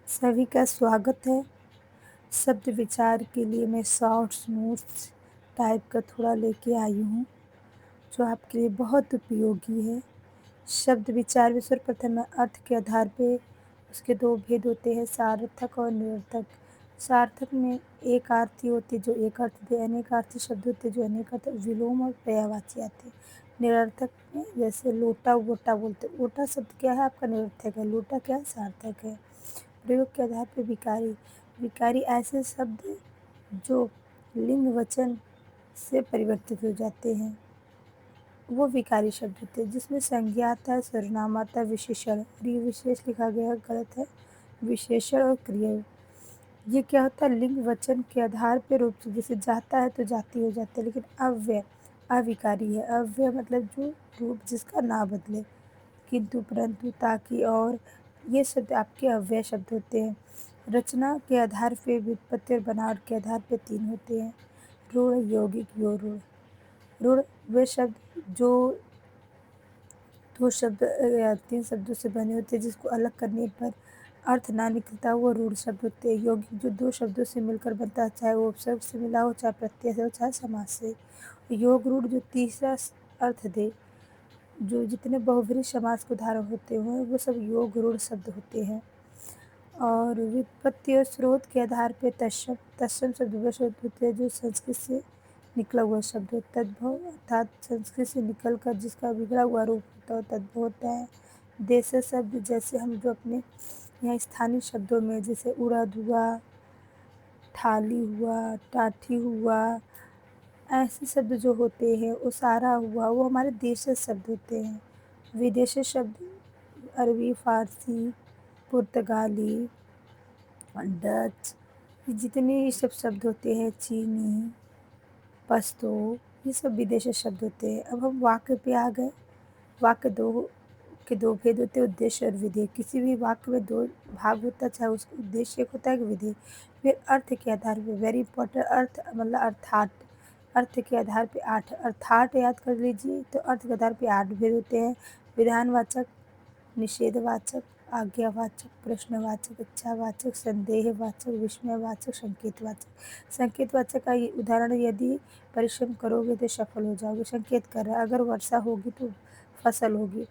सभी का स्वागत है। शब्द विचार के लिए मैं शॉर्ट्स नोट्स टाइप का थोड़ा लेके आई हूँ, जो आपके लिए बहुत उपयोगी है। शब्द विचार में सर्वप्रथम अर्थ के आधार पे उसके दो भेद होते हैं, सार्थक और निरर्थक। सार्थक में एक अर्थी होते जो एक अर्थ दे, अनेकार्थी शब्द होते जो अनेक अर्थ, विलोम और पर्यायवाची आते। निरर्थक में जैसे लोटा वोटा बोलते, ओटा शब्द क्या है आपका निरर्थक है, लोटा क्या है सार्थक है। प्रयोग के आधार पर विकारी। विकारी ऐसे शब्द जो लिंग वचन से परिवर्तित हो जाते हैं, वो विकारी शब्द होते हैं। जिसमें संज्ञा आता है, सर्वनाम आता है, विशेषण। ये विशेष लिखा गया है, गलत है। विशेषण और क्रिया, ये क्या होता है, लिंग वचन के आधार पर रूप से, जैसे जाता है तो जाति हो जाता है। लेकिन अव्यय अविकारी है। अव्यय मतलब जो रूप जिसका ना बदले, किंतु परंतु ताकि और, ये शब्द आपके अव्यय शब्द होते हैं। रचना के आधार पे, व्युत्पत्ति और बनावट के आधार पे तीन होते हैं, रूढ़, यौगिक, यो रूढ़। रूढ़ वे शब्द जो दो शब्द या तीन शब्दों से बने होते हैं, जिसको अलग करने पर अर्थ ना निकलता, वो रूढ़ शब्द होते हैं। यौगिक जो दो शब्दों से मिलकर बनता है, चाहे वो उपसर्ग से मिला हो, चाहे प्रत्यय से हो, चाहे समास से। योग रूढ़ जो तीसरा अर्थ दे, जो जितने बहुब्रीहि समास को धारण होते हुए, वो सब योग रूढ़ शब्द होते हैं। और व्युत्पत्ति और स्रोत के आधार पर तत्सम, तत्सम शब्द वह शब्द होते हैं जो संस्कृत से निकला हुआ शब्द हो। तद्भव अर्थात संस्कृत से निकलकर जिसका बिगड़ा हुआ रूप होता है, तद्भव होता है। देश शब्द जैसे हम जो अपने यहाँ स्थानीय शब्दों में, जैसे उड़द हुआ, थाली हुआ, टाठी हुआ, ऐसे शब्द जो होते हैं, उसारा हुआ, वो हमारे देश शब्द होते हैं। विदेशी शब्द अरबी, फारसी, पुर्तगाली, डच, ये जितने ये सब शब्द होते हैं, चीनी, पश्तो, ये सब विदेशी शब्द होते हैं। अब हम वाक्य पे आ गए। वाक्य दो भेद होते हैं, उद्देश्य और विधेय। किसी भी वाक्य में दो भाग होता है, चाहे उसका उद्देश्य एक होता है कि विधेय। फिर अर्थ के आधार पे, वेरी इंपॉर्टेंट, अर्थ मतलब अर्थात। अर्थ के आधार पे आठ अर्थात याद कर लीजिए। तो अर्थ के आधार पे आठ भेद होते हैं, विधानवाचक, निषेधवाचक, आज्ञावाचक, प्रश्नवाचक, इच्छावाचक, संदेहवाचक, विस्मयवाचक, संकेतवाचक। संकेतवाचक का ये उदाहरण, यदि परिश्रम करोगे तो सफल हो जाओगे, संकेत कर रहा है। अगर वर्षा होगी तो फसल होगी।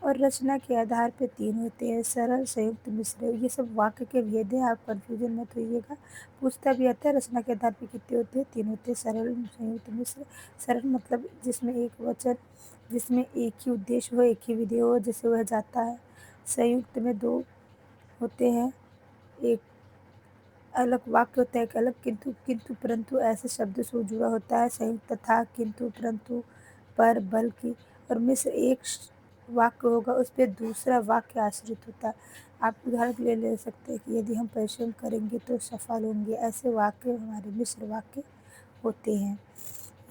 और रचना के आधार पे तीन होते हैं, सरल, संयुक्त, मिश्र। ये सब वाक्य के भेद हैं, आप कन्फ्यूजन मत होइएगा। पूछता भी आता है रचना के आधार पे कितने होते हैं, तीन होते हैं, सरल, संयुक्त, मिश्र। सरल मतलब जिसमें एक वचन, जिसमें एक ही उद्देश्य हो, एक ही विधेय हो, जैसे वह जाता है। संयुक्त में दो होते हैं, एक अलग वाक्य होता है, एक अलग किंतु, किंतु परंतु ऐसे शब्द से जुड़ा होता है। संयुक्त तथा, किंतु, परंतु, पर, बल्कि। और मिश्र एक वाक्य होगा, उस पर दूसरा वाक्य आश्रित होता है। आप उदाहरण के लिए ले सकते हैं कि यदि हम परिश्रम करेंगे तो सफल होंगे, ऐसे वाक्य हमारे मिश्र वाक्य होते हैं।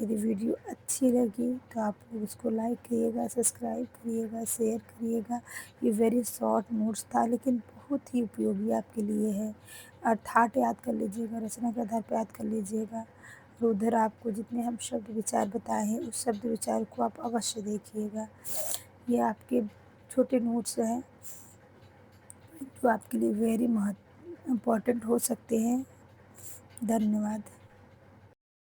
यदि वीडियो अच्छी लगी तो आप लोग उसको लाइक करिएगा, सब्सक्राइब करिएगा, शेयर करिएगा। ये वेरी शॉर्ट नोट्स था, लेकिन बहुत ही उपयोगी आपके लिए है। अर्थात याद कर लीजिएगा, रचना के आधार पर याद कर लीजिएगा। और उधर आपको जितने हम शब्द विचार बताए हैं, उस शब्द विचार को आप अवश्य देखिएगा। ये आपके छोटे नोट्स हैं जो आपके लिए वेरी इम्पॉर्टेंट हो सकते हैं। धन्यवाद।